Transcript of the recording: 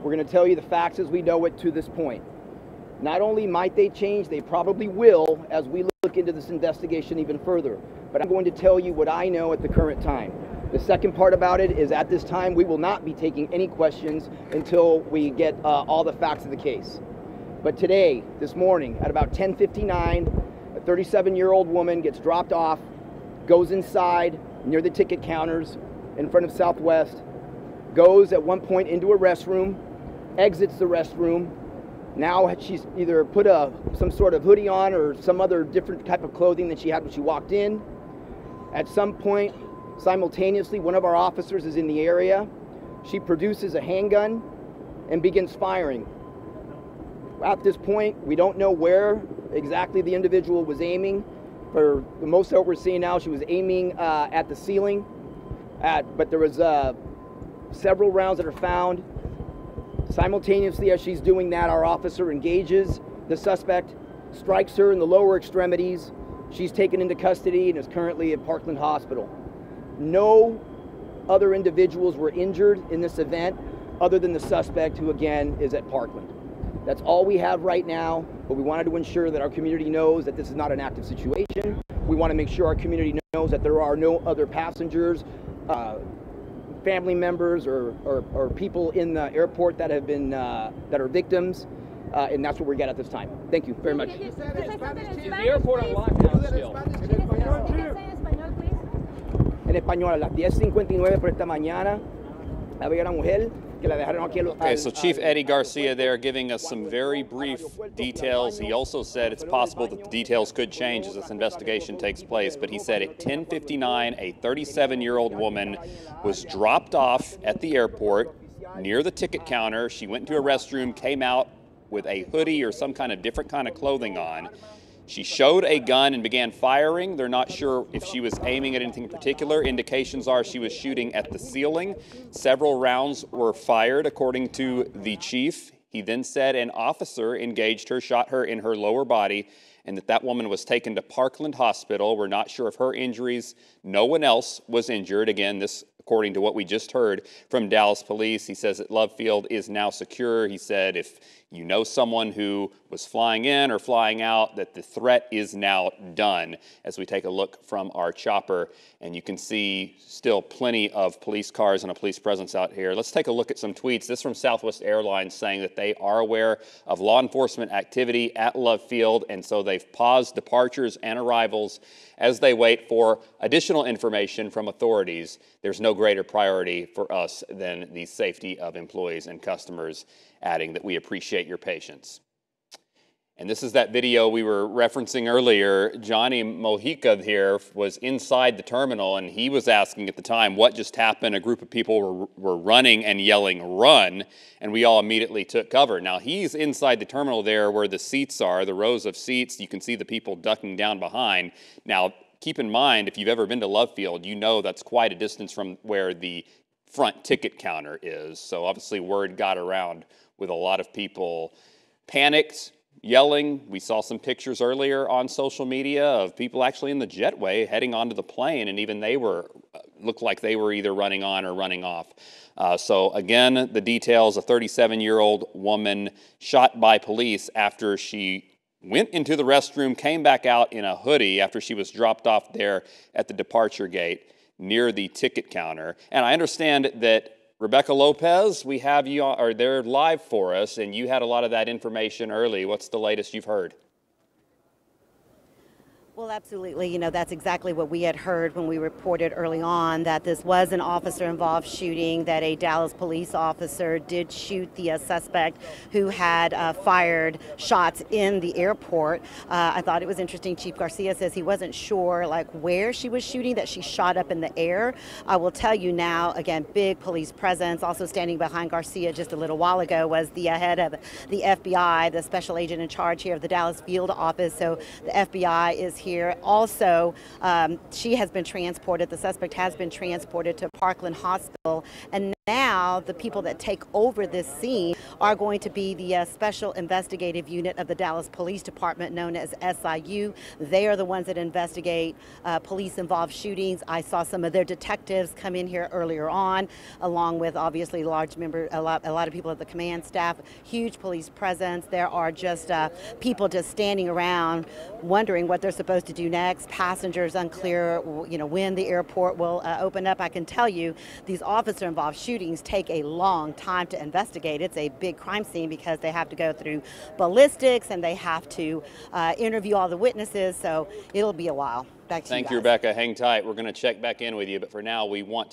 We're going to tell you the facts as we know it to this point. Not only might they change, they probably will as we look into this investigation even further. But I'm going to tell you what I know at the current time. The second part about it is at this time, we will not be taking any questions until we get all the facts of the case. But today, this morning, at about 10:59, a 37-year-old woman gets dropped off, goes inside near the ticket counters in front of Southwest, goes at one point into a restroom, exits the restroom. Now she's either put some sort of hoodie on or some other different type of clothing than she had when she walked in. At some point, simultaneously, one of our officers is in the area. She produces a handgun and begins firing. At this point, we don't know where exactly the individual was aiming. For the most of what we're seeing now, she was aiming at the ceiling. But there was several rounds that are found. Simultaneously, as she's doing that, our officer engages the suspect, strikes her in the lower extremities. She's taken into custody and is currently at Parkland Hospital. No other individuals were injured in this event other than the suspect, who again is at Parkland. That's all we have right now, but we wanted to ensure that our community knows that this is not an active situation. We want to make sure our community knows that there are no other passengers, family members, or people in the airport that have been that are victims, and that's what we're getting at this time. Thank you very much. Is the airport on lockdown still? En español, a las 10:59 por esta mañana, había una mujer que la dejaron aquí. Okay, so Chief Eddie Garcia there giving us some very brief details. He also said it's possible that the details could change as this investigation takes place, but he said at 10:59, a 37-year-old woman was dropped off at the airport near the ticket counter. She went into a restroom, came out with a hoodie or some kind of different kind of clothing on. She showed a gun and began firing. They're not sure if she was aiming at anything in particular. Indications are she was shooting at the ceiling. Several rounds were fired, according to the chief. He then said an officer engaged her, shot her in her lower body, and that woman was taken to Parkland Hospital. We're not sure of her injuries. No one else was injured. Again, this according to what we just heard from Dallas police. He says that Love Field is now secure. He said if you know someone who was flying in or flying out, that the threat is now done, as we take a look from our chopper. And you can see still plenty of police cars and a police presence out here. Let's take a look at some tweets. This from Southwest Airlines saying that they are aware of law enforcement activity at Love Field, and so they've paused departures and arrivals as they wait for additional information from authorities. There's no greater priority for us than the safety of employees and customers, adding that we appreciate your patience. And this is that video we were referencing earlier. Johnny Mojica here was inside the terminal, and he was asking at the time what just happened. A group of people were running and yelling, "Run!" and we all immediately took cover. Now, he's inside the terminal there where the seats are, the rows of seats. You can see the people ducking down behind. Now, keep in mind, if you've ever been to Love Field, you know that's quite a distance from where the front ticket counter is. So obviously word got around with a lot of people panicked, yelling. We saw some pictures earlier on social media of people actually in the jetway heading onto the plane, and even they looked like they were either running on or running off. So again, the details: a 37-year-old woman shot by police after she went into the restroom, came back out in a hoodie after she was dropped off there at the departure gate near the ticket counter. And I understand that Rebecca Lopez, we have you on, or they're live for us, and you had a lot of that information early. What's the latest you've heard? Well, absolutely. You know, that's exactly what we had heard when we reported early on, that this was an officer-involved shooting, that a Dallas police officer did shoot the suspect who had fired shots in the airport. I thought it was interesting. Chief Garcia says he wasn't sure, like, where she was shooting, that she shot up in the air. I will tell you now, again, big police presence. Also standing behind Garcia just a little while ago was the head of the FBI, the special agent in charge here of the Dallas field office. So the FBI is here. Also, she has been transported, the suspect has been transported to Parkland Hospital. And now the people that take over this scene are going to be the Special Investigative Unit of the Dallas Police Department, known as SIU. They are the ones that investigate police-involved shootings. I saw some of their detectives come in here earlier on, along with obviously a lot of people at the command staff. Huge police presence. There are just people just standing around wondering what they're supposed to do next. Passengers unclear, when the airport will open up. I can tell you these officer-involved shootings take a long time to investigate. It's a big crime scene because they have to go through ballistics and they have to interview all the witnesses, so it'll be a while. Back to you guys. Thank you, Rebecca. Hang tight. We're going to check back in with you, but for now we want